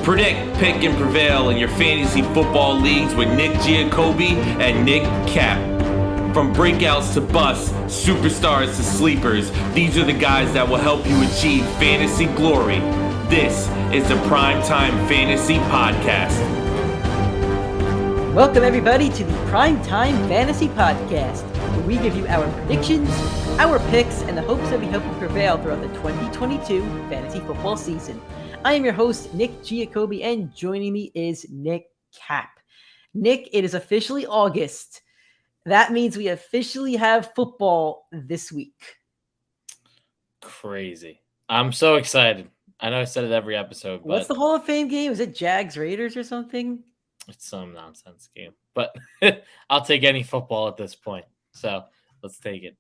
Predict, pick, and prevail in your fantasy football leagues with Nick Giacobbe and Nick Cap. From breakouts to busts, superstars to sleepers, these are the guys that will help you achieve fantasy glory. This is the PrimeTime Fantasy Podcast. Welcome everybody to the PrimeTime Fantasy Podcast, where we give you our predictions, our picks, and the hopes that we help you prevail throughout the 2022 fantasy football season. I am your host, Nick Giacobbe, and joining me is Nick Cap. Nick, it is officially August. That means we officially have football this week. Crazy. I'm so excited. I know I said it every episode. But what's the Hall of Fame game? Is it Jags Raiders or something? It's some nonsense game. But I'll take any football at this point. So let's take it.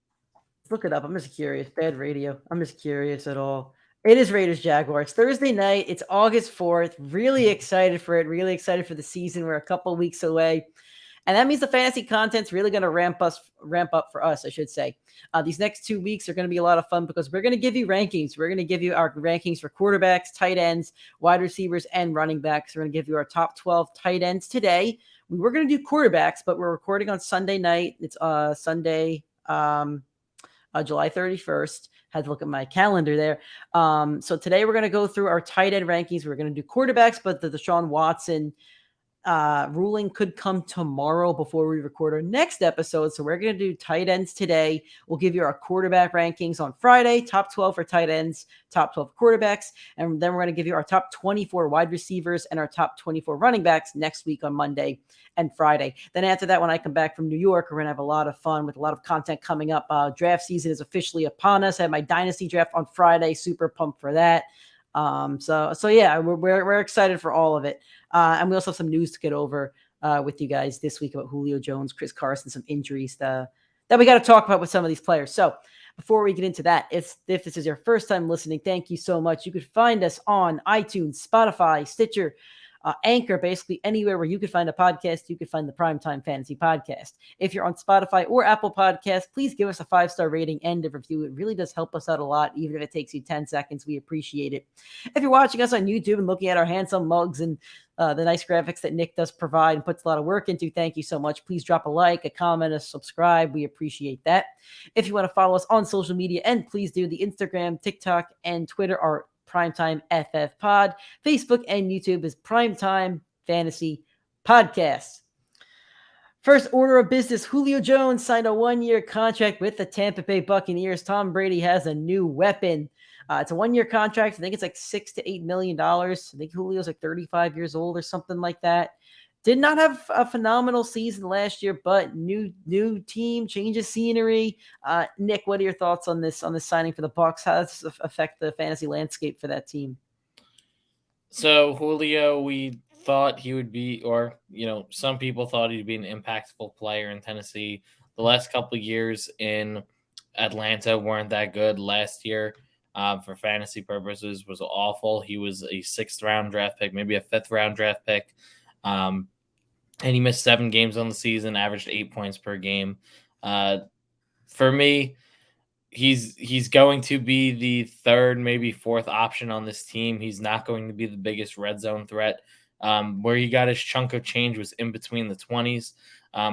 Let's look it up. I'm just curious. Bad radio. I'm just curious at all. It is Raiders Jaguars. Thursday night. It's August 4th. Really excited for it. Really excited for the season. We're a couple weeks away. And that means the fantasy content's really going to ramp up for us, I should say. These next 2 weeks are going to be a lot of fun because we're going to give you rankings. We're going to give you our rankings for quarterbacks, tight ends, wide receivers, and running backs. We're going to give you our top 12 tight ends today. We were going to do quarterbacks, but we're recording on Sunday night. It's Sunday, July 31st. Had to look at my calendar there. So today we're going to go through our tight end rankings. We're going to do quarterbacks, but the Deshaun Watson ruling could come tomorrow before we record our next episode. So we're going to do tight ends today. We'll give you our quarterback rankings on Friday, top 12 for tight ends, top 12 quarterbacks. And then we're going to give you our top 24 wide receivers and our top 24 running backs next week on Monday and Friday. Then after that, when I come back from New York, we're going to have a lot of fun with a lot of content coming up. Draft season is officially upon us. I have my dynasty draft on Friday. Super pumped for that. So yeah, we're excited for all of it. And we also have some news to get over with you guys this week about Julio Jones, Chris Carson, some injuries that we got to talk about with some of these players. So before we get into that, if this is your first time listening, thank you so much. You could find us on iTunes, Spotify, Stitcher, Anchor, basically anywhere where you could find a podcast, you could find the Primetime Fantasy Podcast. If you're on Spotify or Apple Podcasts, please give us a 5-star rating and a review. It really does help us out a lot, even if it takes you 10 seconds. We appreciate it. If you're watching us on YouTube and looking at our handsome mugs and the nice graphics that Nick does provide and puts a lot of work into, thank you so much. Please drop a like, a comment, a subscribe. We appreciate that. If you want to follow us on social media, and please do, the Instagram, TikTok, and Twitter are PrimeTimeFFPod. Facebook and YouTube is PrimeTime Fantasy Podcast. First order of business, Julio Jones signed a 1-year contract with the Tampa Bay Buccaneers. Tom Brady has a new weapon. It's a 1-year contract. I think it's like $6 to $8 million. I think Julio's like 35 years old or something like that. Did not have a phenomenal season last year, but new team, change of scenery. Nick, what are your thoughts on this signing for the Bucs? How does this affect the fantasy landscape for that team? So Julio, we thought he would be, or some people thought he'd be an impactful player in Tennessee. The last couple of years in Atlanta weren't that good. Last year, for fantasy purposes, was awful. He was a 6th round draft pick, maybe a 5th round draft pick. And he missed 7 games on the season, averaged 8 points per game. For me, he's going to be the 3rd, maybe 4th option on this team. He's not going to be the biggest red zone threat. Where he got his chunk of change was in between the 20s.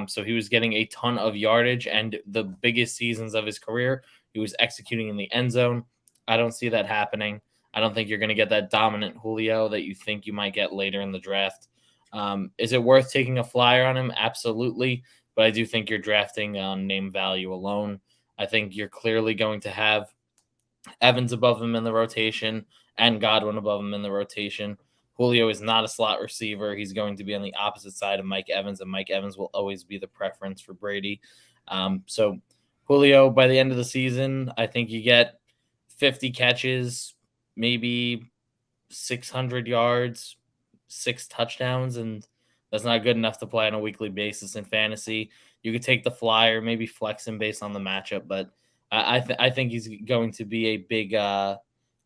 So he was getting a ton of yardage, and the biggest seasons of his career, he was executing in the end zone. I don't see that happening. I don't think you're going to get that dominant Julio that you think you might get later in the draft. Is it worth taking a flyer on him? Absolutely. But I do think you're drafting on name value alone. I think you're clearly going to have Evans above him in the rotation and Godwin above him in the rotation. Julio is not a slot receiver. He's going to be on the opposite side of Mike Evans, and Mike Evans will always be the preference for Brady. So Julio, by the end of the season, I think you get 50 catches, maybe 600 yards, 6 touchdowns, and that's not good enough to play on a weekly basis in fantasy. You could take the flyer, maybe flex him based on the matchup, but I think he's going to be a big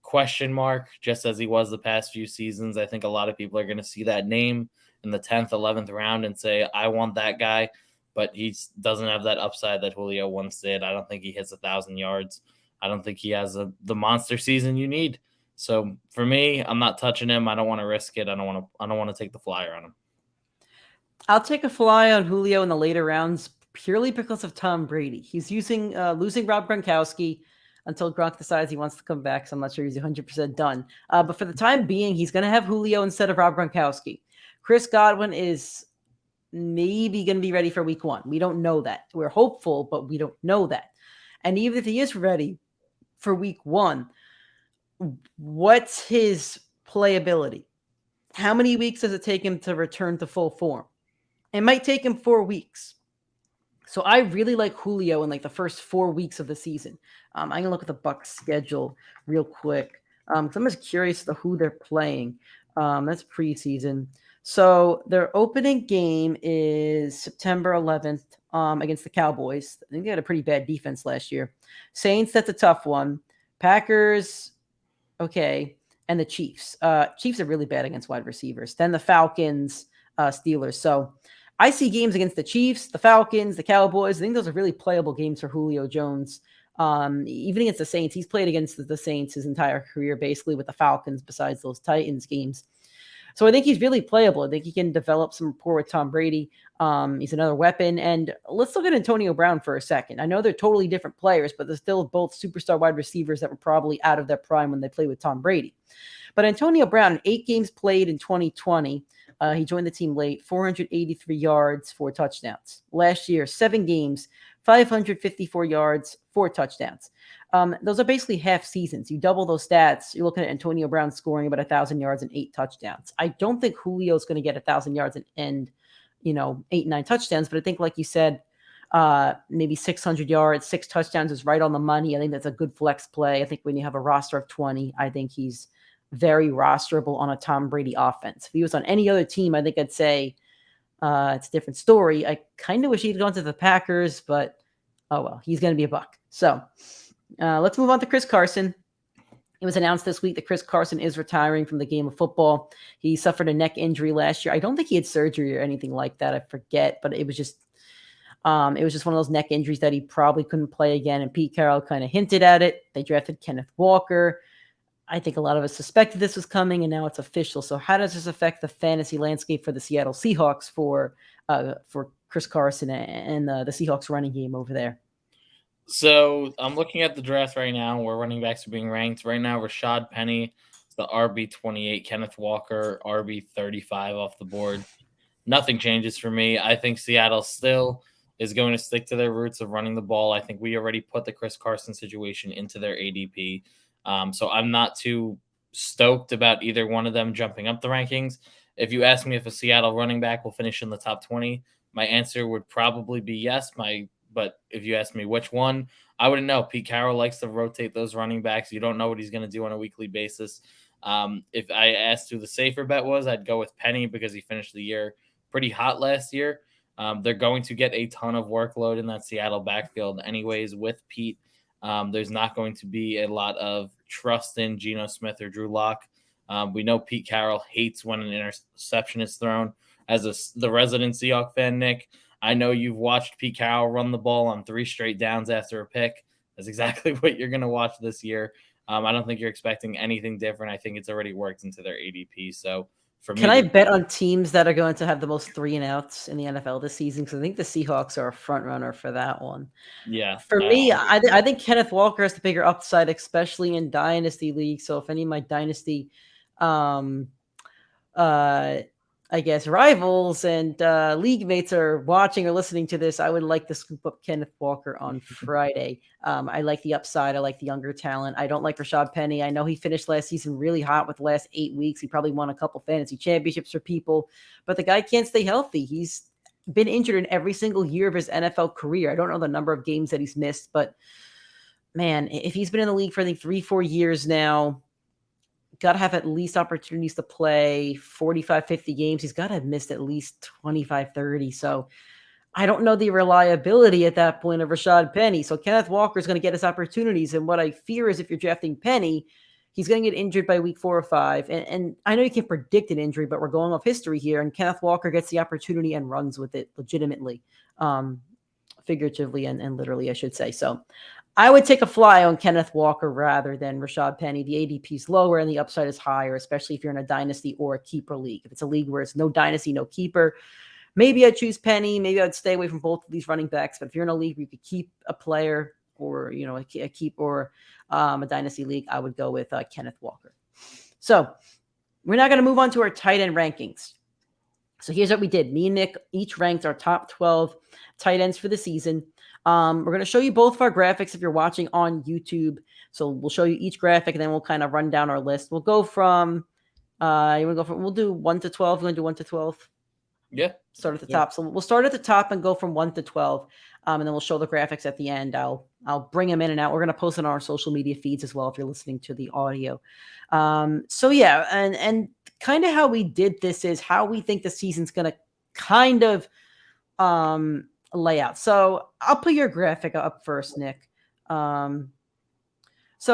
question mark, just as he was the past few seasons. I think a lot of people are going to see that name in the 10th, 11th round and say, I want that guy, but he doesn't have that upside that Julio once did. I don't think he hits 1,000 yards. I don't think he has the monster season you need So for me, I'm not touching him. I don't want to risk it. I don't want to take the flyer on him. I'll take a fly on Julio in the later rounds purely because of Tom Brady. He's losing Rob Gronkowski until Gronk decides he wants to come back. So I'm not sure he's 100% done. But for the time being, he's going to have Julio instead of Rob Gronkowski. Chris Godwin is maybe going to be ready for week 1. We don't know that. We're hopeful, but we don't know that. And even if he is ready for week 1, what's his playability? How many weeks does it take him to return to full form? It might take him 4 weeks. So I really like Julio in like the first 4 weeks of the season. I'm going to look at the Bucs schedule real quick. I'm just curious to who they're playing. That's preseason. So their opening game is September 11th against the Cowboys. I think they had a pretty bad defense last year. Saints, that's a tough one. Packers, okay. And the Chiefs. Chiefs are really bad against wide receivers. Then the Falcons, Steelers. So I see games against the Chiefs, the Falcons, the Cowboys. I think those are really playable games for Julio Jones. Even against the Saints, he's played against the Saints his entire career, basically with the Falcons, besides those Titans games. So I think he's really playable. I think he can develop some rapport with Tom Brady. He's another weapon. And let's look at Antonio Brown for a second. I know they're totally different players, but they're still both superstar wide receivers that were probably out of their prime when they played with Tom Brady. But Antonio Brown, 8 games played in 2020. He joined the team late, 483 yards, 4 touchdowns. Last year, 7 games, 554 yards, 4 touchdowns. Those are basically half seasons. You double those stats, you're looking at Antonio Brown scoring about 1,000 yards and 8 touchdowns. I don't think Julio's going to get 1,000 yards and 8, 9 touchdowns, but I think, like you said, maybe 600 yards, 6 touchdowns is right on the money. I think that's a good flex play. I think when you have a roster of 20, I think he's very rosterable on a Tom Brady offense. If he was on any other team, I think I'd say it's a different story. I kind of wish he'd gone to the Packers, but oh well, he's going to be a Buck. So let's move on to Chris Carson. It was announced this week that Chris Carson is retiring from the game of football. He suffered a neck injury last year. I don't think he had surgery or anything like that. I forget, but it was just one of those neck injuries that he probably couldn't play again. And Pete Carroll kind of hinted at it. They drafted Kenneth Walker. I think a lot of us suspected this was coming, and now it's official. So how does this affect the fantasy landscape for the Seattle Seahawks for Chris Carson and the Seahawks running game over there? So I'm looking at the draft right now where running backs are being ranked. Right now, Rashad Penny, the RB28, Kenneth Walker, RB35 off the board. Nothing changes for me. I think Seattle still is going to stick to their roots of running the ball. I think we already put the Chris Carson situation into their ADP. So I'm not too stoked about either one of them jumping up the rankings. If you ask me if a Seattle running back will finish in the top 20, my answer would probably be yes. But if you ask me which one, I wouldn't know. Pete Carroll likes to rotate those running backs. You don't know what he's going to do on a weekly basis. If I asked who the safer bet was, I'd go with Penny because he finished the year pretty hot last year. They're going to get a ton of workload in that Seattle backfield anyways with Pete. There's not going to be a lot of trust in Geno Smith or Drew Lock. We know Pete Carroll hates when an interception is thrown. As the resident Seahawks fan, Nick, I know you've watched Pete Carroll run the ball on 3 straight downs after a pick. That's exactly what you're going to watch this year. I don't think you're expecting anything different. I think it's already worked into their ADP. So for me, can I bet on teams that are going to have the most 3-and-outs in the NFL this season? Because I think the Seahawks are a front runner for that one. Yeah. For me, I think Kenneth Walker has the bigger upside, especially in dynasty leagues. So if any of my dynasty, I guess rivals and league mates are watching or listening to this, I would like to scoop up Kenneth Walker on Friday. I like the upside. I like the younger talent. I don't like Rashad Penny. I know he finished last season really hot with the last 8 weeks. He probably won a couple fantasy championships for people, but the guy can't stay healthy. He's been injured in every single year of his NFL career. I don't know the number of games that he's missed, but man, if he's been in the league for I think 3-4 years now, got to have at least opportunities to play 45, 50 games. He's got to have missed at least 25, 30. So I don't know the reliability at that point of Rashad Penny. So Kenneth Walker is going to get his opportunities. And what I fear is if you're drafting Penny, he's going to get injured by week 4 or 5. And I know you can't predict an injury, but we're going off history here. And Kenneth Walker gets the opportunity and runs with it legitimately, figuratively and literally, I should say. So I would take a fly on Kenneth Walker rather than Rashad Penny. The ADP is lower and the upside is higher, especially if you're in a dynasty or a keeper league. If it's a league where it's no dynasty, no keeper, maybe I'd choose Penny. Maybe I'd stay away from both of these running backs. But if you're in a league where you could keep a player or, a keep or a dynasty league, I would go with Kenneth Walker. So we're now going to move on to our tight end rankings. So here's what we did. Me and Nick each ranked our top 12 tight ends for the season. We're going to show you both of our graphics if you're watching on YouTube. So we'll show you each graphic and then we'll kind of run down our list. We'll go from, we'll do 1 to 12. You want to do 1 to 12? Yeah. Start at the top. So we'll start at the top and go from 1 to 12. And then we'll show the graphics at the end. I'll bring them in and out. We're going to post on our social media feeds as well if you're listening to the audio. So yeah, and kind of how we did this is how we think the season's going to kind of lay out. So I'll put your graphic up first, Nick. So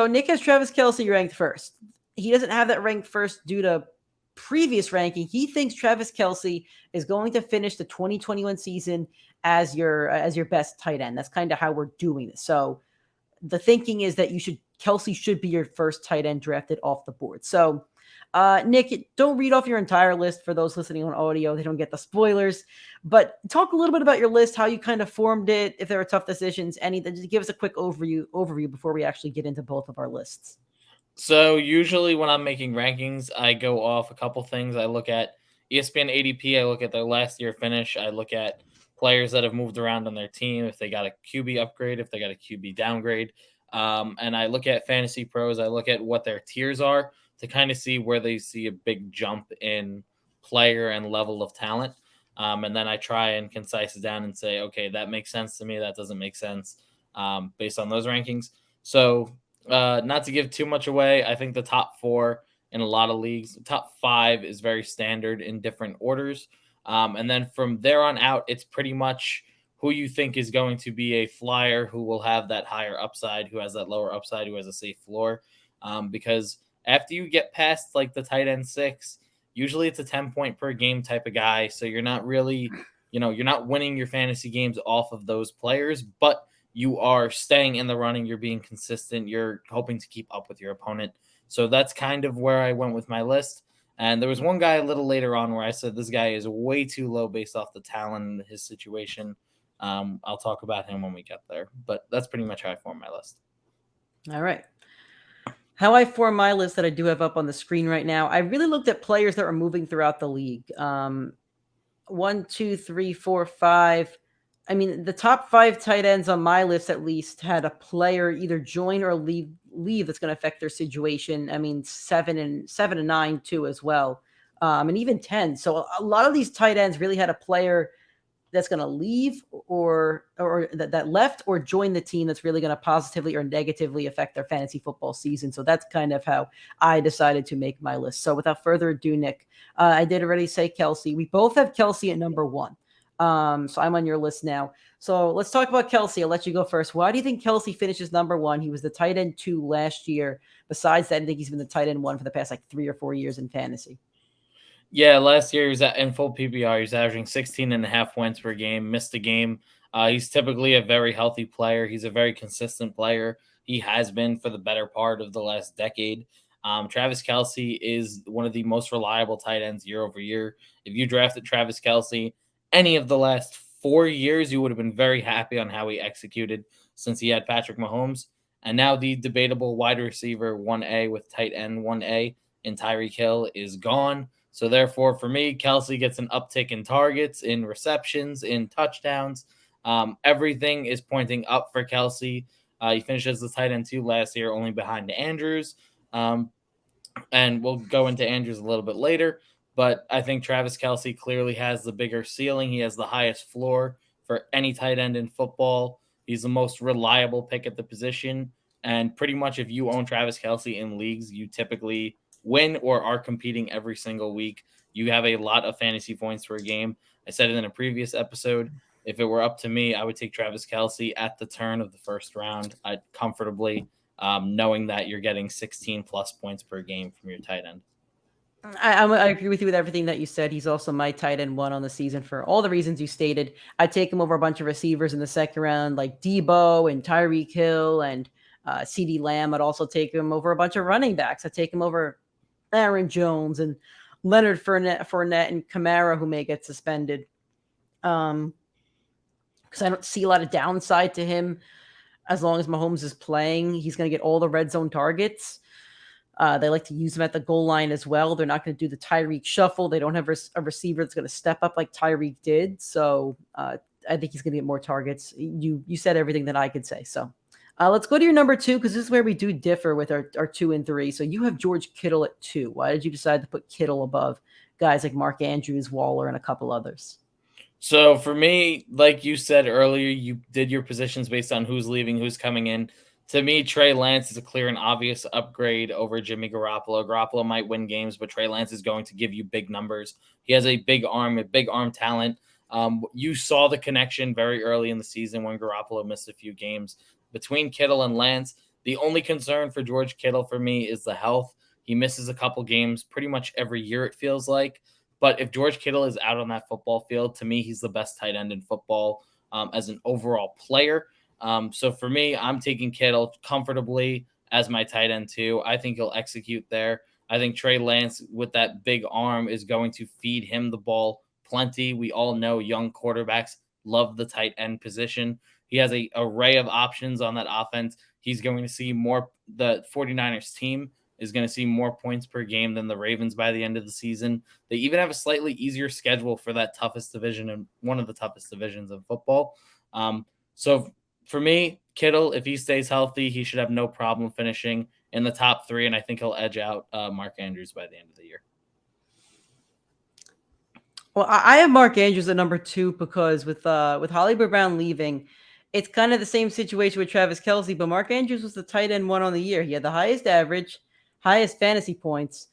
Nick has Travis Kelce ranked first. He doesn't have that ranked first due to previous ranking. He thinks Travis Kelce is going to finish the 2021 season as your best tight end. That's kind of how we're doing this. So the thinking is that Kelce should be your first tight end drafted off the board. So Nick, don't read off your entire list for those listening on audio. They don't get the spoilers, but talk a little bit about your list, how you kind of formed it, if there were tough decisions, anything. Just give us a quick overview before we actually get into both of our lists. So usually when I'm making rankings, I go off a couple things. I look at ESPN ADP. I look at their last year finish. I look at players that have moved around on their team, if they got a QB upgrade, if they got a QB downgrade. And I look at Fantasy Pros. I look at what their tiers are to kind of see where they see a big jump in player and level of talent. And then I try and concise it down and say, okay, that makes sense to me. That doesn't make sense based on those rankings. So not to give too much away, I think the top 4 in a lot of leagues, the top 5 is very standard in different orders. And then from there on out, it's pretty much who you think is going to be a flyer, who will have that higher upside, who has that lower upside, who has a safe floor. Because after you get past like the tight end 6, usually it's a 10-point per game type of guy. So you're not really, you're not winning your fantasy games off of those players, but you are staying in the running. You're being consistent. You're hoping to keep up with your opponent. So that's kind of where I went with my list. And there was one guy a little later on where I said this guy is way too low based off the talent and his situation. I'll talk about him when we get there. But that's pretty much how I formed my list. All right. How I form my list that I do have up on the screen right now, I really looked at players that were moving throughout the league. 1, 2, 3, 4, 5. I mean, the top 5 tight ends on my list at least had a player either join or leave that's going to affect their situation. I mean, 7 and 9 too as well, and even 10. So a lot of these tight ends really had a player that's going to leave or that left or join the team that's really going to positively or negatively affect their fantasy football season. So that's kind of how I decided to make my list. So without further ado, Nick, I did already say Kelce. We both have Kelce at number 1. So I'm on your list now. So let's talk about Kelce. I'll let you go first. Why do you think Kelce finishes number 1? He was the tight end 2 last year. Besides that, I think he's been the tight end 1 for the past 3 or 4 years in fantasy. Yeah, last year he was in full PPR. He's averaging 16.5 points per game, missed a game. He's typically a very healthy player. He's a very consistent player. He has been for the better part of the last decade. Travis Kelce is one of the most reliable tight ends year over year. If you drafted Travis Kelce any of the last 4 years, you would have been very happy on how he executed since he had Patrick Mahomes. And now the debatable wide receiver 1A with tight end 1A in Tyreek Hill is gone. So therefore, for me, Kelce gets an uptick in targets, in receptions, in touchdowns. Everything is pointing up for Kelce. He finished as the tight end 2 last year, only behind Andrews. And we'll go into Andrews a little bit later. But I think Travis Kelce clearly has the bigger ceiling. He has the highest floor for any tight end in football. He's the most reliable pick at the position. And pretty much if you own Travis Kelce in leagues, you typically win or are competing every single week. You have a lot of fantasy points per game. I said it in a previous episode. If it were up to me, I would take Travis Kelce at the turn of the first round. I'd comfortably, knowing that you're getting 16 plus points per game from your tight end. I agree with you with everything that you said. He's also my tight end 1 on the season for all the reasons you stated. I'd take him over a bunch of receivers in the second round, like Debo and Tyreek Hill and CD Lamb. I'd also take him over a bunch of running backs. I'd take him over Aaron Jones and Leonard Fournette and Kamara, who may get suspended. Because I don't see a lot of downside to him as long as Mahomes is playing. He's going to get all the red zone targets. They like to use him at the goal line as well. They're not going to do the Tyreek shuffle. They don't have a receiver that's going to step up like Tyreek did. So I think he's going to get more targets. You said everything that I could say. So let's go to your number 2, because this is where we do differ with our 2 and 3. So you have George Kittle at 2. Why did you decide to put Kittle above guys like Mark Andrews, Waller, and a couple others? So for me, like you said earlier, you did your positions based on who's leaving, who's coming in. To me, Trey Lance is a clear and obvious upgrade over Jimmy Garoppolo. Garoppolo might win games, but Trey Lance is going to give you big numbers. He has a big arm talent. You saw the connection very early in the season when Garoppolo missed a few games. Between Kittle and Lance, the only concern for George Kittle for me is the health. He misses a couple games pretty much every year, it feels like. But if George Kittle is out on that football field, to me, he's the best tight end in football as an overall player. So for me, I'm taking Kittle comfortably as my tight end 2. I think he'll execute there. I think Trey Lance with that big arm is going to feed him the ball plenty. We all know young quarterbacks love the tight end position. He has an array of options on that offense. He's going to see more. The 49ers team is going to see more points per game than the Ravens by the end of the season. They even have a slightly easier schedule for that toughest division and one of the toughest divisions of football. So for me, Kittle, if he stays healthy, he should have no problem finishing in the top 3, and I think he'll edge out Mark Andrews by the end of the year. Well, I have Mark Andrews at number 2 because with Hollywood Brown leaving, it's kind of the same situation with Travis Kelce, but Mark Andrews was the tight end 1 on the year. He had the highest average, highest fantasy points.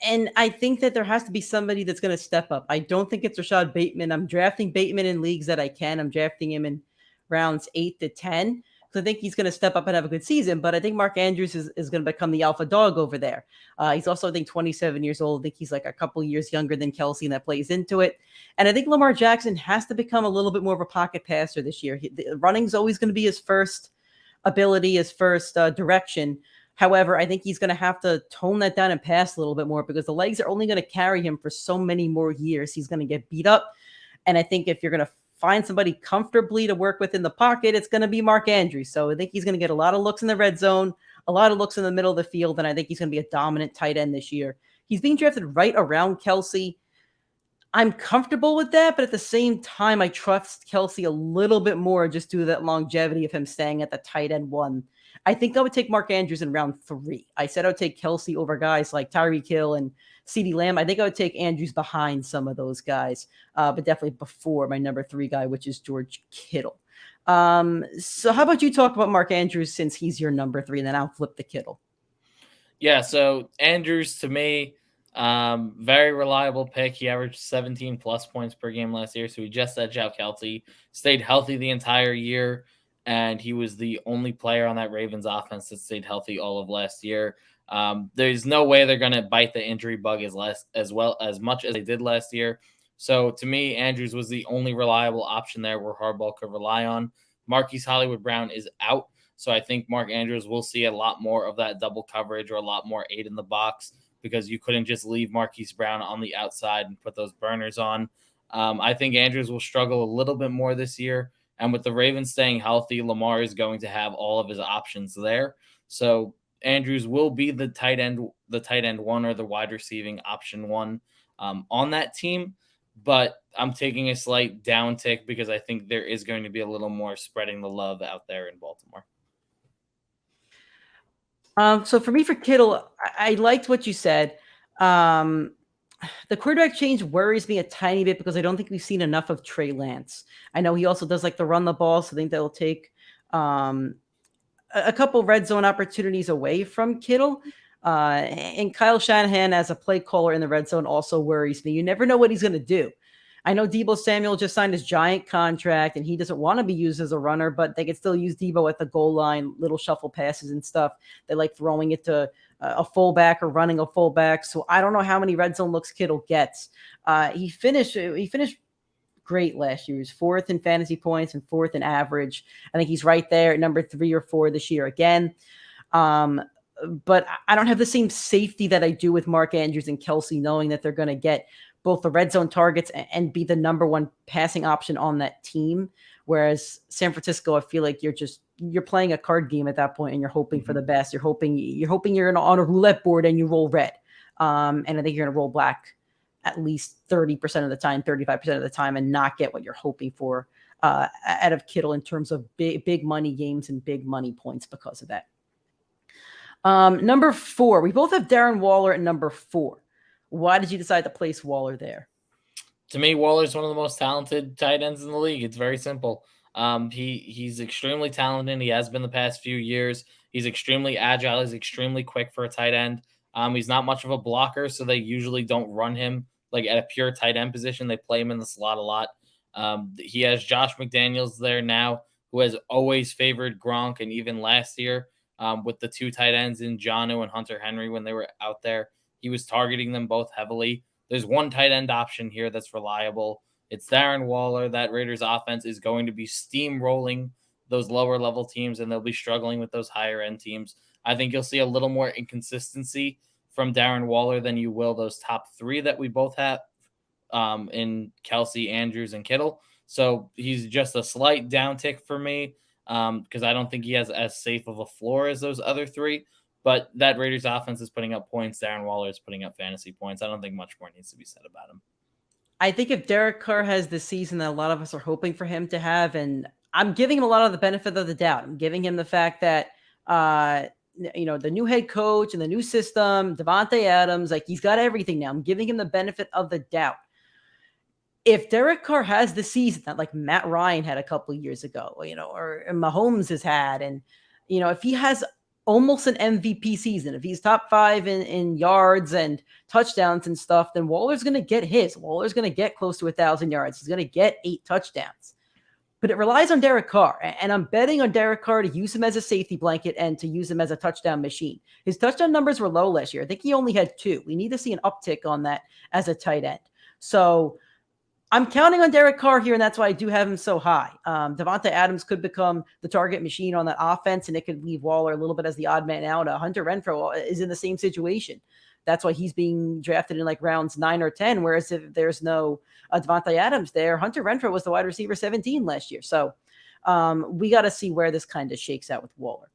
And I think that there has to be somebody that's going to step up. I don't think it's Rashad Bateman. I'm drafting Bateman in leagues that I can. I'm drafting him in rounds 8 to 10. So I think he's going to step up and have a good season. But I think Mark Andrews is going to become the alpha dog over there. He's also, I think, 27 years old. I think he's like a couple years younger than Kelce, and that plays into it. And I think Lamar Jackson has to become a little bit more of a pocket passer this year. The running's always going to be his first ability, his first direction. However, I think he's going to have to tone that down and pass a little bit more because the legs are only going to carry him for so many more years. He's going to get beat up. And I think if you're going to find somebody comfortably to work with in the pocket, it's going to be Mark Andrews. So I think he's going to get a lot of looks in the red zone, a lot of looks in the middle of the field, and I think he's going to be a dominant tight end this year. He's being drafted right around Kelce. I'm comfortable with that, but at the same time, I trust Kelce a little bit more just due to that longevity of him staying at the tight end 1. I think I would take Mark Andrews in round 3. I said I would take Kelce over guys like Tyreek Hill and CeeDee Lamb. I think I would take Andrews behind some of those guys, but definitely before my number 3 guy, which is George Kittle. So how about you talk about Mark Andrews since he's your number 3, and then I'll flip the Kittle. Yeah, so Andrews, to me, very reliable pick. He averaged 17 plus points per game last year, so he just edged out Kelce, stayed healthy the entire year, and he was the only player on that Ravens offense that stayed healthy all of last year. There's no way they're going to bite the injury bug as much as they did last year. So to me, Andrews was the only reliable option there where Harbaugh could rely on. Marquise Hollywood Brown is out, so I think Mark Andrews will see a lot more of that double coverage or a lot more 8 in the box because you couldn't just leave Marquise Brown on the outside and put those burners on. I think Andrews will struggle a little bit more this year. And with the Ravens staying healthy, Lamar is going to have all of his options there. So Andrews will be the tight end 1 or the wide receiving option 1 on that team. But I'm taking a slight downtick because I think there is going to be a little more spreading the love out there in Baltimore. So for me, for Kittle, I liked what you said. The quarterback change worries me a tiny bit because I don't think we've seen enough of Trey Lance. I know he also does like to run the ball, so I think that'll take a couple red zone opportunities away from Kittle. And Kyle Shanahan as a play caller in the red zone also worries me. You never know what he's going to do. I know Deebo Samuel just signed his giant contract and he doesn't want to be used as a runner, but they could still use Deebo at the goal line, little shuffle passes and stuff. They like throwing it to a fullback or running a fullback. So I don't know how many red zone looks Kittle gets. He finished great last year. He was 4th in fantasy points and 4th in average. I think he's right there at number 3 or 4 this year again. But I don't have the same safety that I do with Mark Andrews and Kelsey, knowing that they're going to get both the red zone targets and be the number 1 passing option on that team. Whereas San Francisco, I feel like you're playing a card game at that point and you're hoping for the best. You're hoping you're on a roulette board and you roll red. And I think you're going to roll black at least 30% of the time, 35% of the time, and not get what you're hoping for out of Kittle in terms of big money games and big money points because of that. Number 4, we both have Darren Waller at number 4. Why did you decide to place Waller there? To me, Waller's one of the most talented tight ends in the league. It's very simple. He's extremely talented. He has been the past few years. He's extremely agile. He's extremely quick for a tight end. He's not much of a blocker, so they usually don't run him like at a pure tight end position. They play him in the slot a lot. He has Josh McDaniels there now, who has always favored Gronk, and even last year with the 2 tight ends in Jonnu and Hunter Henry when they were out there, he was targeting them both heavily. There's one tight end option here that's reliable. It's Darren Waller. That Raiders offense is going to be steamrolling those lower level teams, and they'll be struggling with those higher end teams. I think you'll see a little more inconsistency from Darren Waller than you will those top 3 that we both have in Kelsey, Andrews, and Kittle. So he's just a slight downtick for me because I don't think he has as safe of a floor as those other 3. But that Raiders offense is putting up points. Darren Waller is putting up fantasy points. I don't think much more needs to be said about him. I think if Derek Carr has the season that a lot of us are hoping for him to have, and I'm giving him a lot of the benefit of the doubt. I'm giving him the fact that, the new head coach and the new system, Devontae Adams, like he's got everything now. I'm giving him the benefit of the doubt. If Derek Carr has the season that like Matt Ryan had a couple of years ago, or Mahomes has had, and, if he has almost an MVP season, if he's top 5 in yards and touchdowns and stuff, then Waller's going to get his. Waller's going to get close to 1,000 yards. He's going to get 8 touchdowns. But it relies on Derek Carr, and I'm betting on Derek Carr to use him as a safety blanket and to use him as a touchdown machine. His touchdown numbers were low last year. I think he only had 2. We need to see an uptick on that as a tight end. So I'm counting on Derek Carr here, and that's why I do have him so high. Devontae Adams could become the target machine on that offense, and it could leave Waller a little bit as the odd man out. Hunter Renfrow is in the same situation. That's why he's being drafted in like rounds 9 or 10, whereas if there's no Devontae Adams there, Hunter Renfrow was the wide receiver 17 last year. So we got to see where this kind of shakes out with Waller.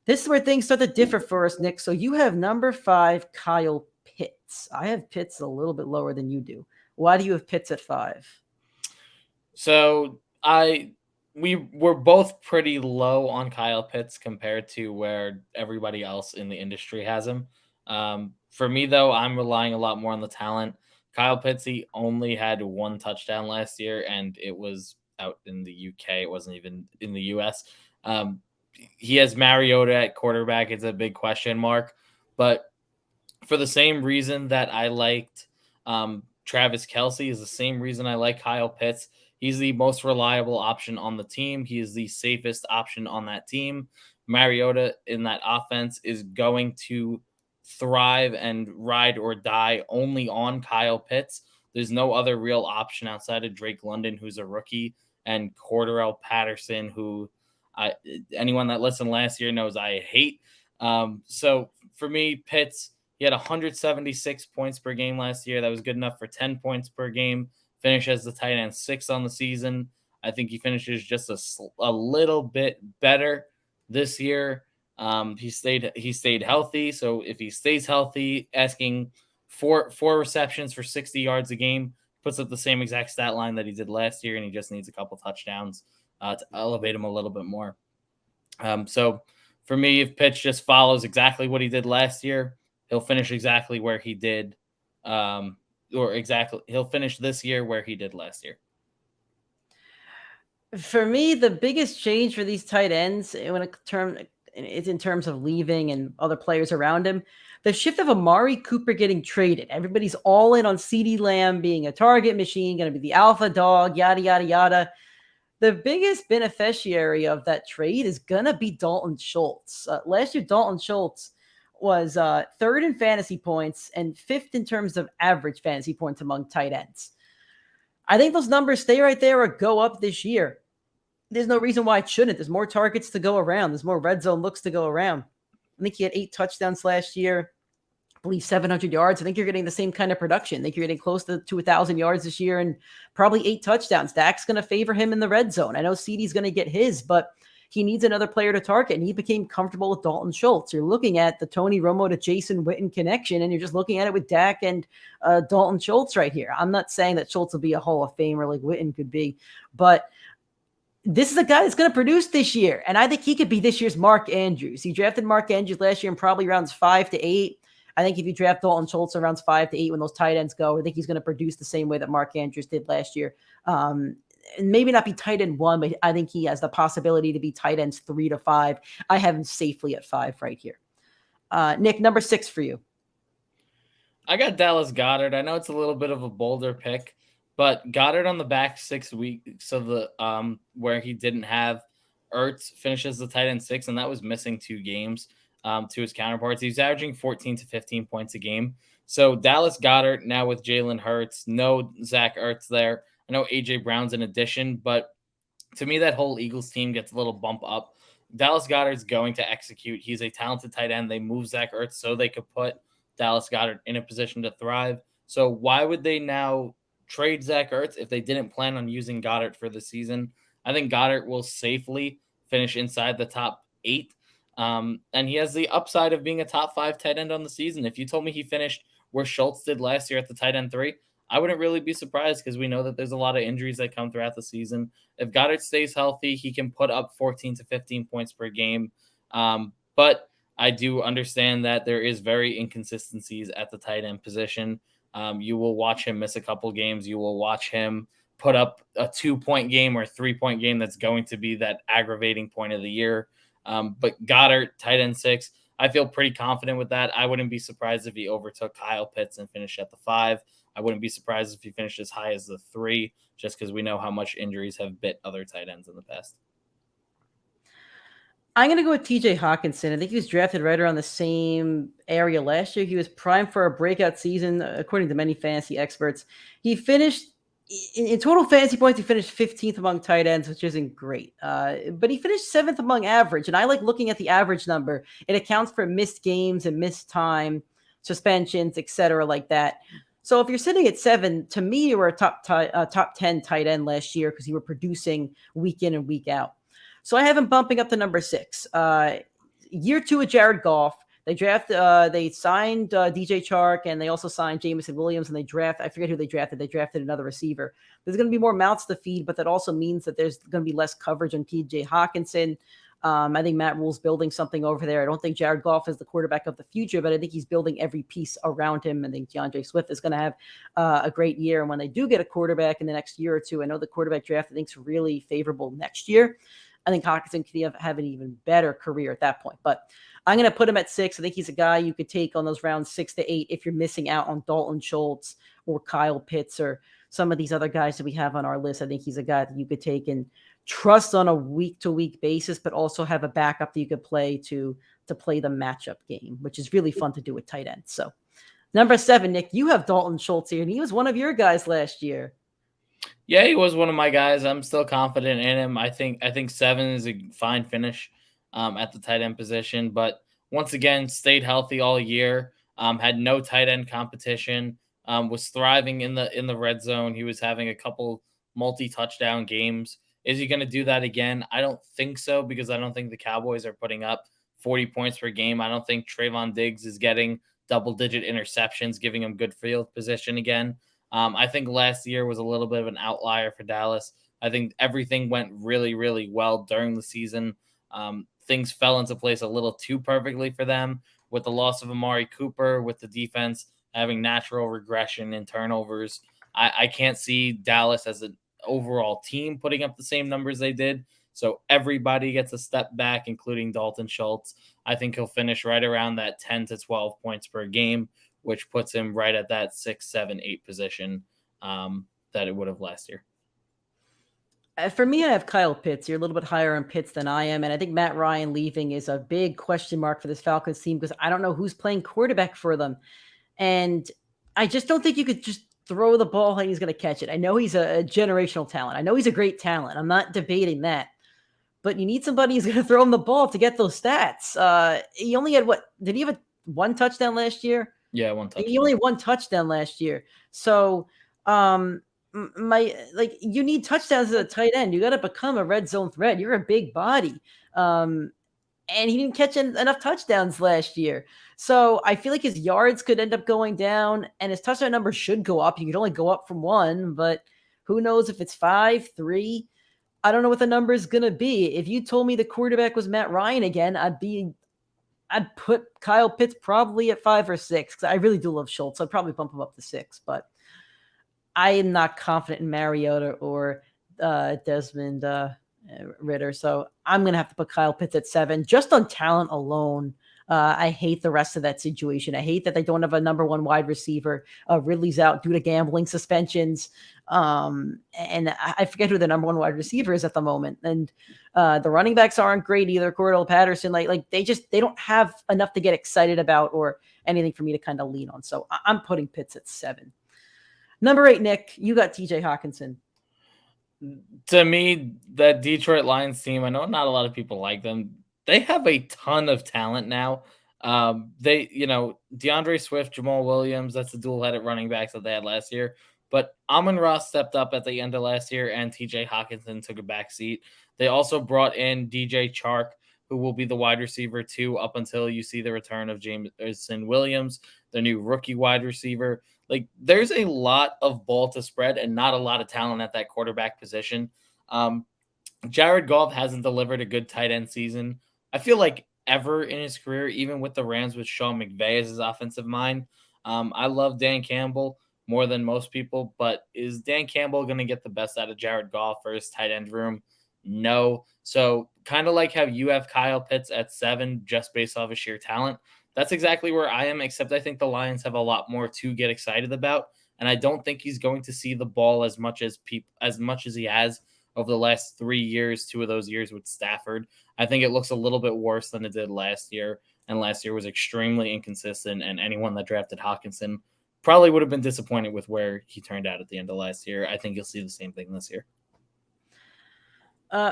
This is where things start to differ for us, Nick. So you have number 5, Kyle Pitts. I have Pitts a little bit lower than you do. Why do you have Pitts at 5? So we were both pretty low on Kyle Pitts compared to where everybody else in the industry has him. For me, though, I'm relying a lot more on the talent. Kyle Pitts, he only had 1 touchdown last year, and it was out in the UK. It wasn't even in the US. He has Mariota at quarterback. It's a big question mark. But for the same reason that I liked Travis Kelce is the same reason I like Kyle Pitts. He's the most reliable option on the team. He is the safest option on that team. Mariota in that offense is going to thrive and ride or die only on Kyle Pitts. There's no other real option outside of Drake London, who's a rookie, and Cordarrelle Patterson, who anyone that listened last year knows I hate. So for me, Pitts, he had 176 points per game last year. That was good enough for 10 points per game. Finish as the tight end 6 on the season. I think he finishes just a little bit better this year. He stayed healthy. So if he stays healthy, asking four receptions for 60 yards a game, puts up the same exact stat line that he did last year, and he just needs a couple touchdowns to elevate him a little bit more. So for me, if Pitts just follows exactly what he did last year, he'll finish exactly where he did, he'll finish this year where he did last year. For me, the biggest change for these tight ends it's in terms of leaving and other players around him. the shift of Amari Cooper getting traded. Everybody's all in on CeeDee Lamb being a target machine, going to be the alpha dog, yada, yada, yada. The biggest beneficiary of that trade is going to be Dalton Schultz. Last year, Dalton Schultz was third in fantasy points and fifth in terms of average fantasy points among tight ends. I think those numbers stay right there or go up this year. There's no reason why it shouldn't. There's more targets to go around. There's more red zone looks to go around. I think he had 8 touchdowns last year. I believe 700 yards. I think you're getting the same kind of production. I think you're getting close to 1,000 yards this year and probably 8 touchdowns. Dak's going to favor him in the red zone. I know CeeDee's going to get his, but he needs another player to target, and he became comfortable with Dalton Schultz. You're looking at the Tony Romo to Jason Witten connection, and you're just looking at it with Dak and Dalton Schultz right here. I'm not saying that Schultz will be a Hall of Famer like Witten could be, but this is a guy that's going to produce this year, and I think he could be this year's Mark Andrews. He drafted Mark Andrews last year in probably rounds 5 to 8. I think if you draft Dalton Schultz in rounds 5 to 8 when those tight ends go, I think he's going to produce the same way that Mark Andrews did last year. And maybe not be tight end 1, but I think he has the possibility to be tight ends 3 to 5. I have him safely at 5 right here. Nick, number 6 for you. I got Dallas Goedert. I know it's a little bit of a bolder pick, but Goddard on the back 6 weeks of the where he didn't have Ertz finishes the tight end 6, and that was missing 2 games to his counterparts. He's averaging 14 to 15 points a game. So Dallas Goedert now with Jalen Hurts, no Zach Ertz there. I know A.J. Brown's an addition, but to me, that whole Eagles team gets a little bump up. Dallas Goedert's going to execute. He's a talented tight end. They moved Zach Ertz so they could put Dallas Goedert in a position to thrive. So why would they now trade Zach Ertz if they didn't plan on using Goedert for the season? I think Goedert will safely finish inside the top 8. And he has the upside of being a top 5 tight end on the season. If you told me he finished where Schultz did last year at the tight end 3, I wouldn't really be surprised because we know that there's a lot of injuries that come throughout the season. If Goedert stays healthy, he can put up 14 to 15 points per game. But I do understand that there is very inconsistencies at the tight end position. You will watch him miss a couple games. You will watch him put up a 2-point game or a 3-point game that's going to be that aggravating point of the year. But Goedert, tight end 6, I feel pretty confident with that. I wouldn't be surprised if he overtook Kyle Pitts and finished at the 5. I wouldn't be surprised if he finished as high as the 3, just because we know how much injuries have bit other tight ends in the past. I'm going to go with TJ Hawkinson. I think he was drafted right around the same area last year. He was primed for a breakout season, according to many fantasy experts. He finished, in total fantasy points, he finished 15th among tight ends, which isn't great. But he finished 7th among average. And I like looking at the average number. It accounts for missed games and missed time, suspensions, etc., like that. So if you're sitting at 7, to me, you were a top 10 tight end last year because you were producing week in and week out. So I have him bumping up to number 6. Year 2 of Jared Goff. They signed DJ Chark, and they also signed Jameson Williams, and I forget who they drafted. They drafted another receiver. There's going to be more mouths to feed, but that also means that there's going to be less coverage on TJ Hawkinson. I think Matt Rule's building something over there. I don't think Jared Goff is the quarterback of the future, but I think he's building every piece around him. I think DeAndre Swift is going to have a great year. And when they do get a quarterback in the next year or two, I know the quarterback draft I think is really favorable next year. I think Hawkinson could have an even better career at that point. But I'm going to put him at 6. I think he's a guy you could take on those rounds 6 to 8 if you're missing out on Dalton Schultz or Kyle Pitts or some of these other guys that we have on our list. I think he's a guy that you could take and trust on a week-to-week basis, but also have a backup that you could play to play the matchup game, which is really fun to do with tight ends. So number 7, Nick, you have Dalton Schultz here, and he was one of your guys last year. Yeah, he was one of my guys. I'm still confident in him. I think 7 is a fine finish at the tight end position, but once again, stayed healthy all year, had no tight end competition, was thriving in the red zone. He was having a couple multi-touchdown games. Is he going to do that again? I don't think so, because I don't think the Cowboys are putting up 40 points per game. I don't think Trayvon Diggs is getting double-digit interceptions, giving him good field position again. I think last year was a little bit of an outlier for Dallas. I think everything went really, really well during the season. Things fell into place a little too perfectly for them with the loss of Amari Cooper, with the defense having natural regression and turnovers. I can't see Dallas as an overall team putting up the same numbers they did. So everybody gets a step back, including Dalton Schultz. I think he'll finish right around that 10 to 12 points per game, which puts him right at that 6, 7, 8 position that it would have last year. For me, I have Kyle Pitts. You're a little bit higher on Pitts than I am. And I think Matt Ryan leaving is a big question mark for this Falcons team because I don't know who's playing quarterback for them. And I just don't think you could just throw the ball and he's going to catch it. I know he's a generational talent. I know he's a great talent. I'm not debating that. But you need somebody who's going to throw him the ball to get those stats. He only had did he have one touchdown last year? Yeah, one touchdown. He only had one touchdown last year. So, you need touchdowns as a tight end. You got to become a red zone threat. You're a big body. And he didn't catch enough touchdowns last year. So I feel like his yards could end up going down and his touchdown number should go up. He could only go up from 1, but who knows if it's 5, 3. I don't know what the number is going to be. If you told me the quarterback was Matt Ryan again, I'd put Kyle Pitts probably at 5 or 6 because I really do love Schultz. I'd probably bump him up to 6, but I am not confident in Mariota or Desmond Ritter. So I'm going to have to put Kyle Pitts at 7 just on talent alone. I hate the rest of that situation. I hate that they don't have a number 1 wide receiver. Ridley's out due to gambling suspensions. And I forget who the number 1 wide receiver is at the moment. And the running backs aren't great either. Cordell Patterson, they don't have enough to get excited about or anything for me to kind of lean on. So I'm putting Pitts at 7. Number 8, Nick, you got TJ Hawkinson. To me, that Detroit Lions team, I know not a lot of people like them. They have a ton of talent now. DeAndre Swift, Jamal Williams, that's the dual-headed running backs that they had last year. But Amon-Ra stepped up at the end of last year, and TJ Hawkinson took a back seat. They also brought in DJ Chark, who will be the wide receiver 2 up until you see the return of Jameson Williams, the new rookie wide receiver. There's a lot of ball to spread and not a lot of talent at that quarterback position. Jared Goff hasn't delivered a good tight end season, I feel like, ever in his career, even with the Rams with Sean McVay as his offensive mind. I love Dan Campbell more than most people, but is Dan Campbell going to get the best out of Jared Goff for his tight end room? No. So kind of like how you have Kyle Pitts at 7 just based off of sheer talent. That's exactly where I am, except I think the Lions have a lot more to get excited about, and I don't think he's going to see the ball as much as he has over the last 3 years, 2 of those years with Stafford. I think it looks a little bit worse than it did last year, and last year was extremely inconsistent, and anyone that drafted Hawkinson probably would have been disappointed with where he turned out at the end of last year. I think you'll see the same thing this year.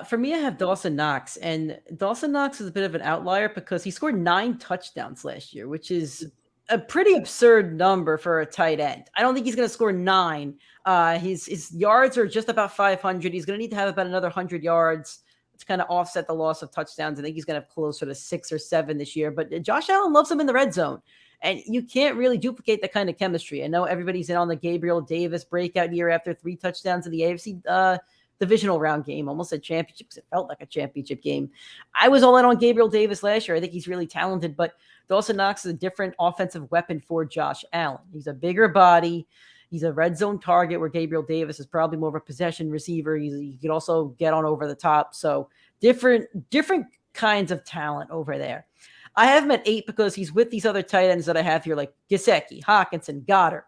For me, I have Dawson Knox, and Dawson Knox is a bit of an outlier because he scored 9 touchdowns last year, which is a pretty absurd number for a tight end. I don't think he's going to score 9. His yards are just about 500. He's going to need to have about another 100 yards to kind of offset the loss of touchdowns. I think he's going to have closer to 6 or 7 this year, but Josh Allen loves him in the red zone, and you can't really duplicate that kind of chemistry. I know everybody's in on the Gabriel Davis breakout year after 3 touchdowns in the AFC divisional round game, almost a championship because it felt like a championship game. I was all in on Gabriel Davis last year. I think he's really talented, but Dawson Knox is a different offensive weapon for Josh Allen. He's a bigger body. He's a red zone target where Gabriel Davis is probably more of a possession receiver. He could also get on over the top. So different kinds of talent over there. I have him at 8 because he's with these other tight ends that I have here, like Gesicki, Hawkinson, Goddard.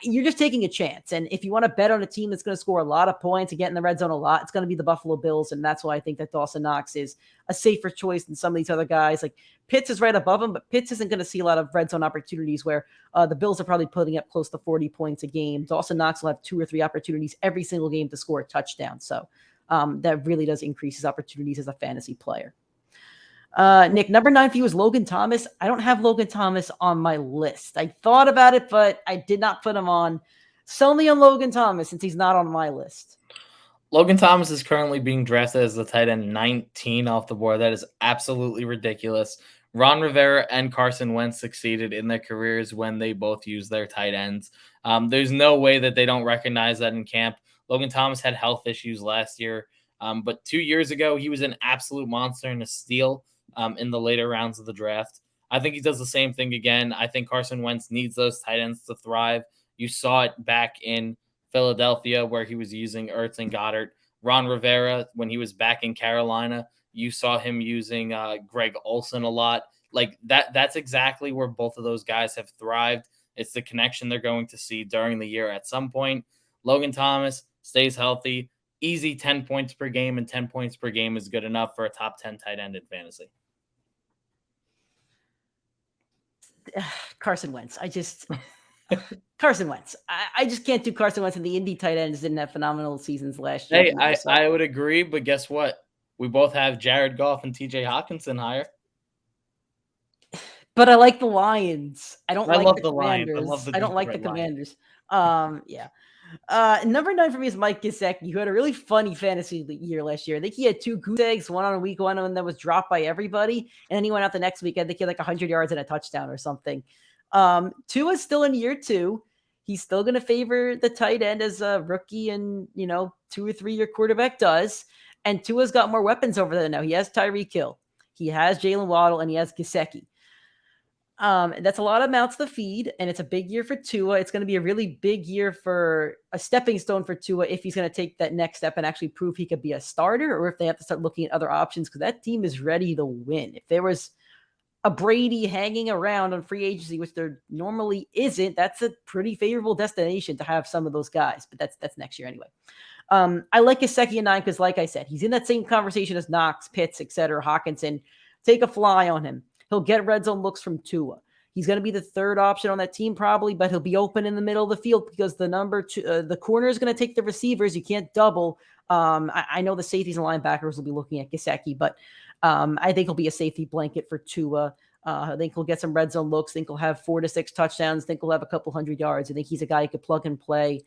You're just taking a chance. And if you want to bet on a team that's going to score a lot of points and get in the red zone a lot, it's going to be the Buffalo Bills. And that's why I think that Dawson Knox is a safer choice than some of these other guys. Like Pitts is right above him, but Pitts isn't going to see a lot of red zone opportunities where the Bills are probably putting up close to 40 points a game. Dawson Knox will have 2 or 3 opportunities every single game to score a touchdown. So that really does increase his opportunities as a fantasy player. Nick, number 9 for you is Logan Thomas. I don't have Logan Thomas on my list. I thought about it, but I did not put him on. Sell me on Logan Thomas since he's not on my list. Logan Thomas is currently being drafted as the tight end 19 off the board. That is absolutely ridiculous. Ron Rivera and Carson Wentz succeeded in their careers when they both used their tight ends. There's no way that they don't recognize that in camp. Logan Thomas had health issues last year, but 2 years ago, he was an absolute monster and a steal in the later rounds of the draft. I think he does the same thing again. I think Carson Wentz needs those tight ends to thrive. You saw it back in Philadelphia where he was using Ertz and Goddard Ron Rivera, when he was back in Carolina, you saw him using Greg Olsen a lot. Like that's exactly where both of those guys have thrived. It's the connection they're going to see during the year at some point. Logan Thomas stays healthy. Easy 10 points per game, and 10 points per game is good enough for a top 10 tight end in fantasy. Carson Wentz. Carson Wentz. I just can't do Carson Wentz, and the Indy tight ends didn't have phenomenal seasons last year. Hey, I would agree, but guess what? We both have Jared Goff and TJ Hawkinson higher. But I like the Lions. I don't like love the the Lions. Commanders. I don't like the Detroit Commanders. Yeah. Number 9 for me is Mike Gesicki, who had a really funny fantasy year last year. I think he had 2 goose eggs, one on week 1 and that was dropped by everybody. And then he went out the next week. I think he had like 100 yards and a touchdown or something. Tua's still in year 2. He's still going to favor the tight end as a rookie and, 2 or 3 year quarterback does. And Tua's got more weapons over there now. He has Tyreek Hill. He has Jalen Waddle, and he has Gesicki. That's a lot of mouths to feed, and it's a big year for Tua. It's going to be a really big year for a stepping stone for Tua if he's going to take that next step and actually prove he could be a starter, or if they have to start looking at other options, because that team is ready to win. If there was a Brady hanging around on free agency, which there normally isn't, that's a pretty favorable destination to have some of those guys, but that's next year anyway. I like Gesicki in 9 because, like I said, he's in that same conversation as Knox, Pitts, etc., Hawkinson. Take a fly on him. He'll get red zone looks from Tua. He's going to be the 3rd option on that team probably, but he'll be open in the middle of the field because the corner is going to take the receivers. You can't double. I know the safeties and linebackers will be looking at Gesicki, but I think he'll be a safety blanket for Tua. I think he'll get some red zone looks. I think he'll have 4 to 6 touchdowns. I think he'll have a couple 100 yards. I think he's a guy who could plug and play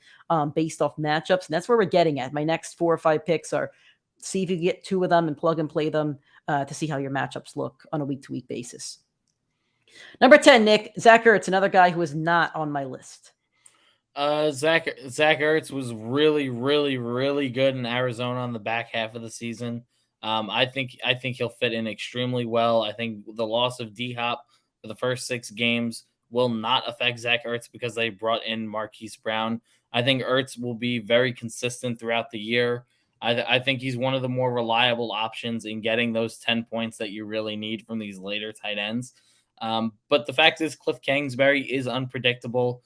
based off matchups, and that's where we're getting at. My next 4 or 5 picks are see if you get 2 of them and plug and play them to see how your matchups look on a week-to-week basis. Number 10, Nick, Zach Ertz, another guy who is not on my list. Zach Ertz was really, really, really good in Arizona on the back half of the season. I think he'll fit in extremely well. I think the loss of D-Hop for the first 6 games will not affect Zach Ertz because they brought in Marquise Brown. I think Ertz will be very consistent throughout the year. I think he's one of the more reliable options in getting those 10 points that you really need from these later tight ends. But the fact is Cliff Kingsbury is unpredictable.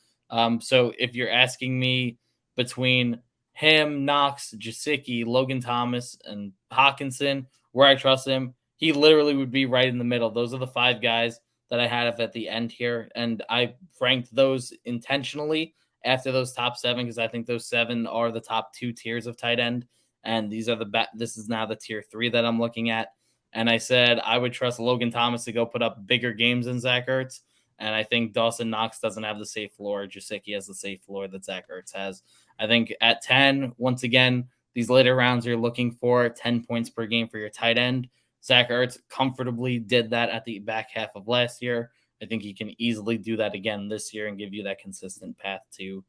So if you're asking me between him, Knox, Gesicki, Logan Thomas, and Hawkinson, where I trust him, he literally would be right in the middle. Those are the 5 guys that I had at the end here. And I ranked those intentionally after those top 7 because I think those 7 are the top 2 tiers of tight end. And these are this is now the tier 3 that I'm looking at. And I said I would trust Logan Thomas to go put up bigger games than Zach Ertz. And I think Dawson Knox doesn't have the safe floor. Gesicki has the safe floor that Zach Ertz has. I think at 10, once again, these later rounds you're looking for 10 points per game for your tight end. Zach Ertz comfortably did that at the back half of last year. I think he can easily do that again this year and give you that consistent path to,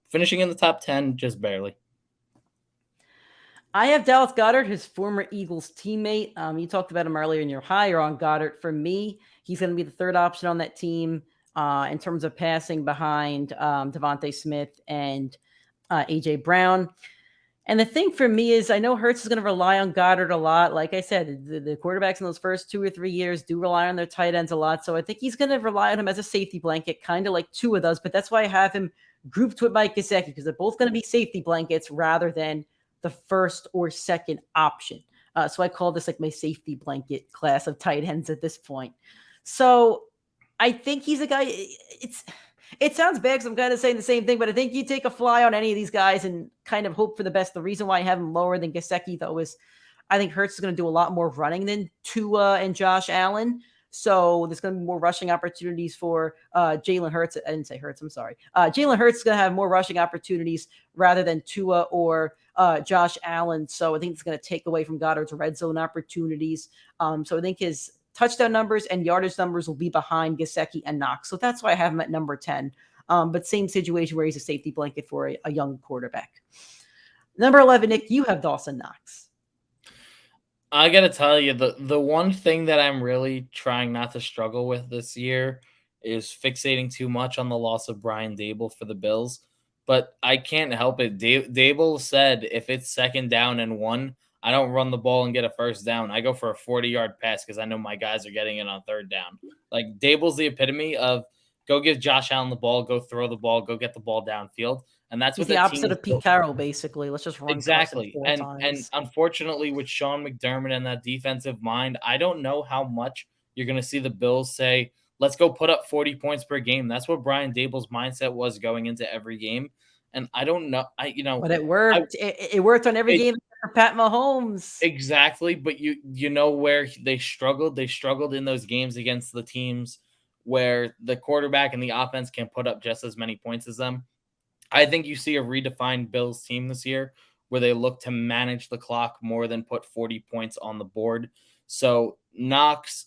finishing in the top 10 just barely. I have Dallas Goedert, his former Eagles teammate. You talked about him earlier, and you're higher on Goddard. For me, he's going to be the 3rd option on that team in terms of passing behind Devontae Smith and A.J. Brown. And the thing for me is I know Hurts is going to rely on Goddard a lot. Like I said, the quarterbacks in those first 2 or 3 years do rely on their tight ends a lot. So I think he's going to rely on him as a safety blanket, kind of like Tua does. But that's why I have him grouped with Mike Gesicki, because they're both going to be safety blankets rather than the 1st or 2nd option. So I call this like my safety blanket class of tight ends at this point. So I think he's a guy. It sounds bad because I'm kind of saying the same thing, but I think you take a fly on any of these guys and kind of hope for the best. The reason why I have him lower than Gesicki, though, is I think Hurts is going to do a lot more running than Tua and Josh Allen. So there's going to be more rushing opportunities for Jalen Hurts. I didn't say Hurts. I'm sorry. Jalen Hurts is going to have more rushing opportunities rather than Tua or Josh Allen. So I think it's going to take away from Goddard's red zone opportunities. So I think his touchdown numbers and yardage numbers will be behind Gesicki and Knox. So that's why I have him at number 10. But same situation where he's a safety blanket for a young quarterback. Number 11, Nick, you have Dawson Knox. I got to tell you, the one thing that I'm really trying not to struggle with this year is fixating too much on the loss of Brian Dable for the Bills. but I can't help it. Dable said if it's 2nd down and 1, I don't run the ball and get a 1st down. I go for a 40-yard pass because I know my guys are getting it on 3rd down. Like, Dable's the epitome of go give Josh Allen the ball, go throw the ball, go get the ball downfield. And that's He's what the the team opposite is of Pete built. Carroll, basically. Let's just run Carson Exactly. 4 And times. unfortunately with Sean McDermott and that defensive mind, I don't know how much you're going to see the Bills say, let's go put up 40 points per game. That's what Brian Dable's mindset was going into every game. And I don't know. But it worked. It worked on every game for Pat Mahomes. Exactly. But you know where they struggled? They struggled in those games against the teams where the quarterback and the offense can put up just as many points as them. I think you see a redefined Bills team this year where they look to manage the clock more than put 40 points on the board. So Knox,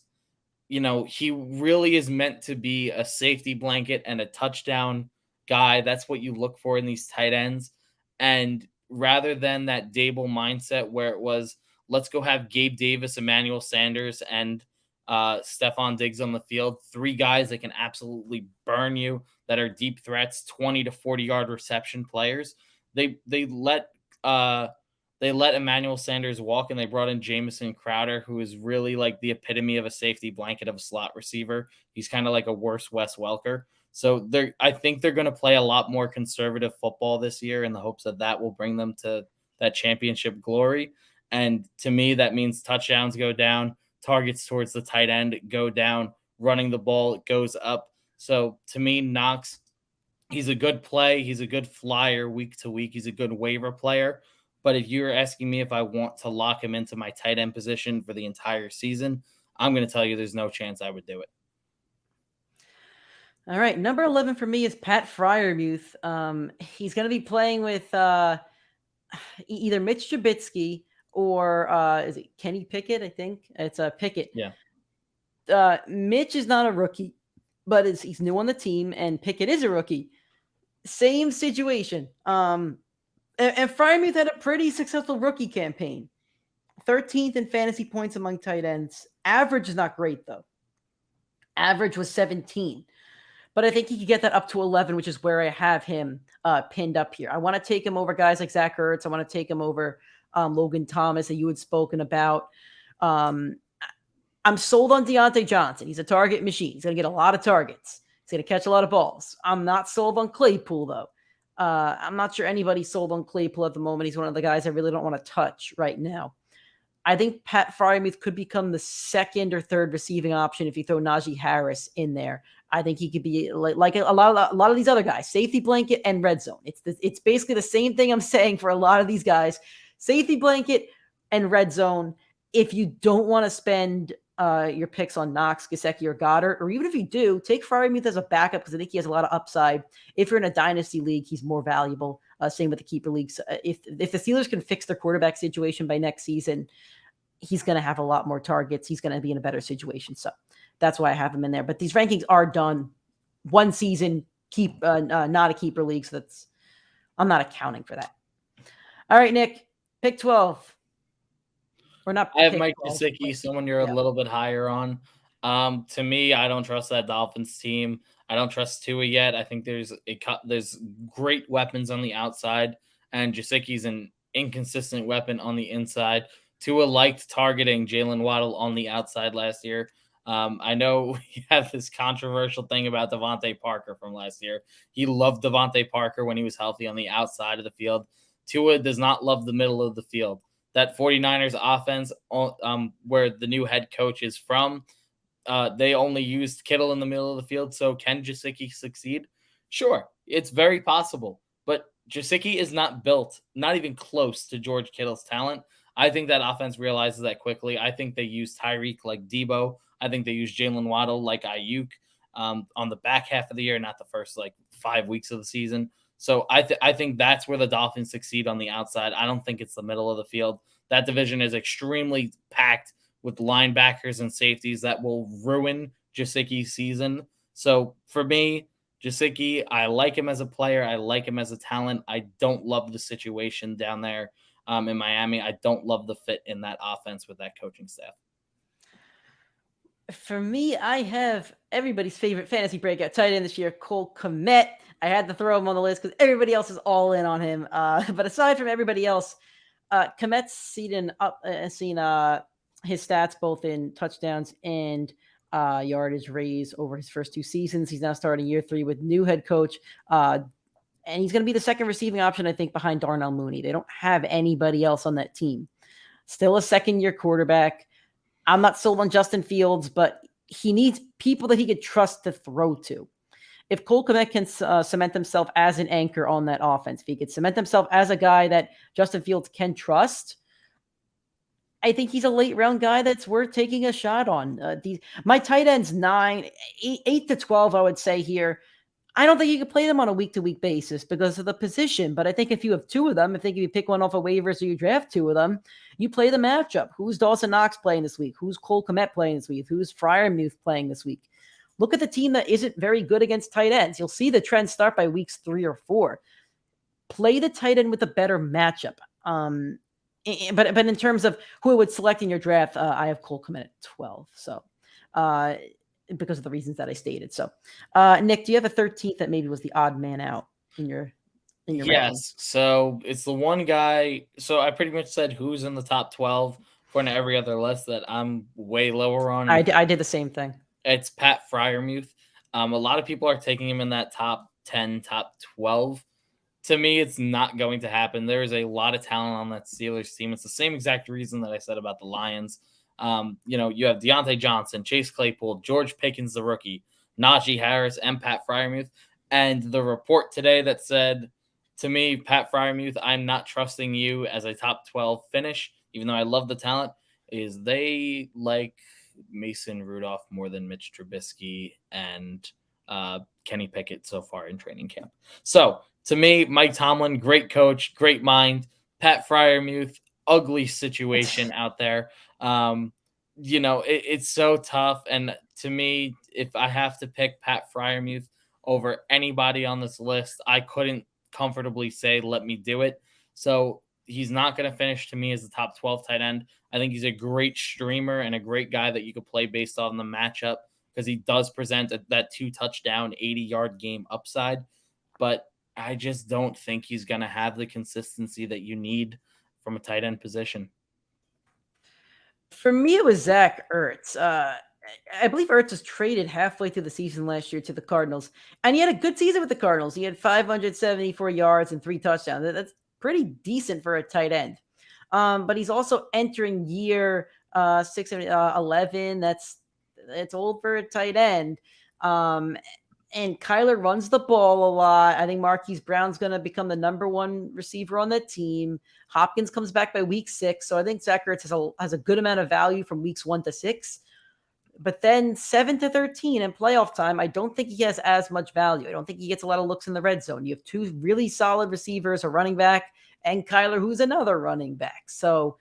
he really is meant to be a safety blanket and a touchdown guy. That's what you look for in these tight ends. And rather than that Dable mindset where it was, let's go have Gabe Davis, Emmanuel Sanders, and Stephon Diggs on the field, 3 guys that can absolutely burn you, that are deep threats, 20 to 40-yard reception players. They let Emmanuel Sanders walk, and they brought in Jamison Crowder, who is really like the epitome of a safety blanket of a slot receiver. He's kind of like a worse Wes Welker. So I think they're going to play a lot more conservative football this year in the hopes that will bring them to that championship glory. And to me, that means touchdowns go down, targets towards the tight end go down, running the ball goes up. So to me, Knox, he's a good play. He's a good flyer week to week. He's a good waiver player. But if you're asking me if I want to lock him into my tight end position for the entire season, I'm going to tell you there's no chance I would do it. All right. Number 11 for me is Pat Freiermuth. He's going to be playing with either Mitch Trubisky or is it Kenny Pickett? I think it's Pickett. Yeah. Mitch is not a rookie, but he's new on the team, and Pickett is a rookie. Same situation. And Freiermuth had a pretty successful rookie campaign. 13th in fantasy points among tight ends. Average is not great, though. Average was 17. But I think he could get that up to 11, which is where I have him pinned up here. I want to take him over guys like Zach Ertz. I want to take him over Logan Thomas that you had spoken about. I'm sold on Deontay Johnson. He's a target machine. He's going to get a lot of targets. He's going to catch a lot of balls. I'm not sold on Claypool, though. I'm not sure anybody's sold on Claypool at the moment. He's one of the guys I really don't want to touch right now. I think Pat Freiermuth could become the 2nd or 3rd receiving option if you throw Najee Harris in there. I think he could be like a lot of these other guys, safety blanket and red zone. It's basically the same thing I'm saying for a lot of these guys, safety blanket and red zone. If you don't want to spend your picks on Knox, Gesicki, or Goddard, or even if you do, take Freiermuth as a backup because I think he has a lot of upside. If you're in a dynasty league, he's more valuable. Same with the keeper leagues. If the Steelers can fix their quarterback situation by next season, he's going to have a lot more targets. He's going to be in a better situation. So that's why I have him in there. But these rankings are done one season, not a keeper league. So I'm not accounting for that. All right, Nick, pick 12. Or not. I have Mike Gesicki, someone you're a little bit higher on. To me, I don't trust that Dolphins team. I don't trust Tua yet. I think there's great weapons on the outside, and Gesicki's an inconsistent weapon on the inside. Tua liked targeting Jalen Waddle on the outside last year. I know we have this controversial thing about Devontae Parker from last year. He loved Devontae Parker when he was healthy on the outside of the field. Tua does not love the middle of the field. That 49ers offense, where the new head coach is from, they only used Kittle in the middle of the field. So can Gesicki succeed? Sure, it's very possible. But Gesicki is not built, not even close to George Kittle's talent. I think that offense realizes that quickly. I think they use Tyreek like Debo. I think they use Jalen Waddle like Ayuk on the back half of the year, not the first 5 weeks of the season. So I think that's where the Dolphins succeed on the outside. I don't think it's the middle of the field. That division is extremely packed with linebackers and safeties that will ruin Gesicki's season. So for me, Gesicki, I like him as a player. I like him as a talent. I don't love the situation down there in Miami. I don't love the fit in that offense with that coaching staff. For me, I have everybody's favorite fantasy breakout tight end this year, Cole Kmet. I had to throw him on the list because everybody else is all in on him. But aside from everybody else, Kmet's seen his stats both in touchdowns and yardage raise over his first 2 seasons. He's now starting year 3 with new head coach. And he's going to be the second receiving option, I think, behind Darnell Mooney. They don't have anybody else on that team. Still a second-year quarterback. I'm not sold on Justin Fields, but he needs people that he could trust to throw to. If Cole Kmet can cement himself as an anchor on that offense, if he could cement himself as a guy that Justin Fields can trust, I think he's a late-round guy that's worth taking a shot on. My tight ends 8 to 12, I would say here. I don't think you can play them on a week-to-week basis because of the position. But I think if you have 2 of them, I think if you pick one off of waivers or you draft 2 of them, you play the matchup. Who's Dawson Knox playing this week? Who's Cole Kmet playing this week? Who's Freiermuth playing this week? Look at the team that isn't very good against tight ends. You'll see the trend start by weeks 3 or 4. Play the tight end with a better matchup. But in terms of who I would select in your draft, I have Cole Kmet at 12. So, because of the reasons that I stated. So, Nick, do you have a 13th that maybe was the odd man out in your Yes. ranking? So it's the one guy. So I pretty much said who's in the top 12 for every other list that I'm way lower on. I did the same thing. It's Pat Freiermuth. A lot of people are taking him in that top 10, top 12. To me, it's not going to happen. There is a lot of talent on that Steelers team. It's the same exact reason that I said about the Lions. You have Deontay Johnson, Chase Claypool, George Pickens, the rookie, Najee Harris, and Pat Freiermuth. And the report today that said, to me, Pat Freiermuth, I'm not trusting you as a top 12 finish, even though I love the talent, is they like Mason Rudolph more than Mitch Trubisky and Kenny Pickett so far in training camp. So, to me, Mike Tomlin, great coach, great mind. Pat Freiermuth, ugly situation out there. It's so tough. And to me, if I have to pick Pat Freiermuth over anybody on this list, I couldn't comfortably say, let me do it. So he's not going to finish to me as the top 12 tight end. I think he's a great streamer and a great guy that you could play based on the matchup because he does present that 2-touchdown, 80-yard game upside. But I just don't think he's going to have the consistency that you need from a tight end position. For me, it was Zach Ertz. I believe Ertz was traded halfway through the season last year to the Cardinals, and he had a good season with the Cardinals. He had 574 yards and 3 touchdowns. That's pretty decent for a tight end. But he's also entering year 11. It's old for a tight end. And Kyler runs the ball a lot. I think Marquise Brown's going to become the number 1 receiver on that team. Hopkins comes back by week 6. So I think Zach Ertz has a good amount of value from weeks 1 to 6. But then 7 to 13 in playoff time, I don't think he has as much value. I don't think he gets a lot of looks in the red zone. You have 2 really solid receivers, a running back, and Kyler, who's another running back. So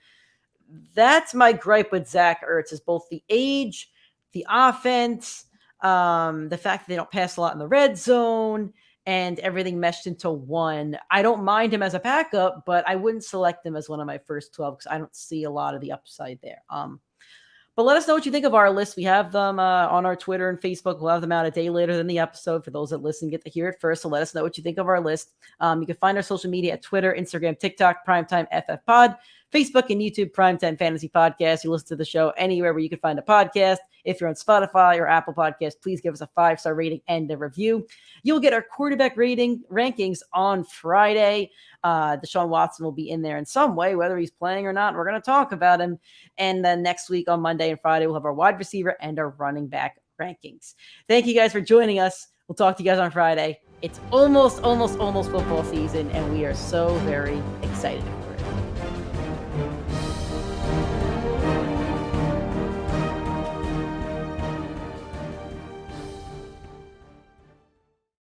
that's my gripe with Zach Ertz is both the age, the offense, the fact that they don't pass a lot in the red zone, and everything meshed into one. I don't mind him as a backup, but I wouldn't select him as one of my first 12 because I don't see a lot of the upside there. But let us know what you think of our list. We have them on our Twitter and Facebook. We'll have them out a day later than the episode. For those that listen, get to hear it first. So let us know what you think of our list. You can find our social media at Twitter, Instagram, TikTok, PrimeTimeFFPod, Facebook and YouTube, Primetime Fantasy Podcast. You listen to the show anywhere where you can find a podcast. If you're on Spotify or Apple Podcasts, please give us a 5-star rating and a review. You'll get our quarterback rankings on Friday. Deshaun Watson will be in there in some way, whether he's playing or not. We're going to talk about him. And then next week on Monday and Friday, we'll have our wide receiver and our running back rankings. Thank you guys for joining us. We'll talk to you guys on Friday. It's almost football season, and we are so very excited.